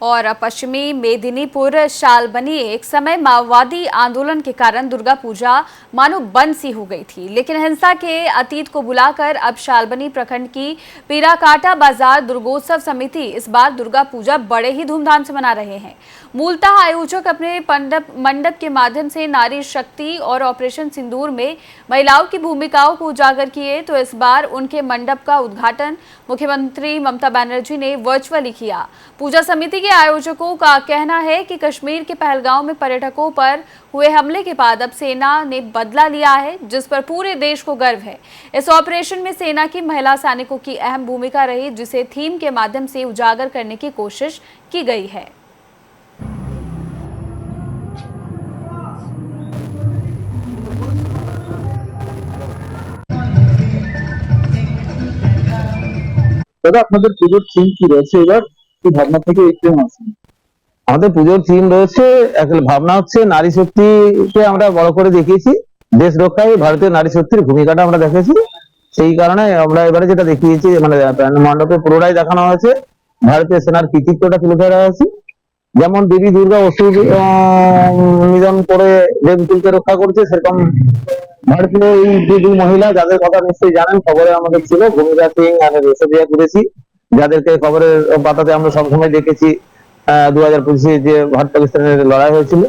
और पश्चिमी मेदिनीपुर शालबनी एक समय माओवादी आंदोलन के कारण दुर्गा पूजा मानो बंद सी हो गई थी, लेकिन हिंसा के अतीत को बुलाकर अब शालबनी प्रखंड की पीराकाटा बाजार दुर्गोत्सव समिति इस बार दुर्गा पूजा बड़े ही धूमधाम से मना रहे हैं। मूलतः आयोजक अपने मंडप के माध्यम से नारी शक्ति और ऑपरेशन सिंदूर में महिलाओं की भूमिकाओं को उजागर किए, तो इस बार उनके मंडप का उद्घाटन मुख्यमंत्री ममता बनर्जी ने वर्चुअली किया। पूजा समिति के आयोजकों का कहना है कि कश्मीर के पहलगांव में पर्यटकों पर हुए हमले के बाद अब सेना ने बदला लिया है, जिस पर पूरे देश को गर्व है। इस ऑपरेशन में सेना की महिला सैनिकों की अहम भूमिका रही, जिसे थीम के माध्यम से उजागर करने की कोशिश की गई है। দাদা, আপনাদের পুজোর থিম কি রয়েছে এবার? কি ভাবনা থেকে একটু আসুন। আমাদের পুজোর থিম রয়েছে, ভাবনা হচ্ছে নারী শক্তিকে আমরা বড় করে দেখিয়েছি, দেশ রক্ষায় ভারতীয় নারী শক্তির ভূমিকাটা আমরা দেখেছি। সেই কারণে আমরা এবারে যেটা দেখিয়েছি, মানে মণ্ডপে পুরোটাই দেখানো হয়েছে ভারতীয় সেনার কৃতিত্বটা তুলে ধরা হয়েছে। যেমন দেবী দুর্গা অসুর নিধন করে দেবকুলকে রক্ষা করছে, সেরকম ভারতীয় এই দুই মহিলা, যাদের কথা নিশ্চয়ই জানেন, খবরে আমাদের ছিল, ভূমিকা সিং আর রেশমিয়া কুরেশি, যাদেরকে খবরের পাতাতে আমরা সবসময় দেখেছি 2025 যে ভারত পাকিস্তানের লড়াই হয়েছিল।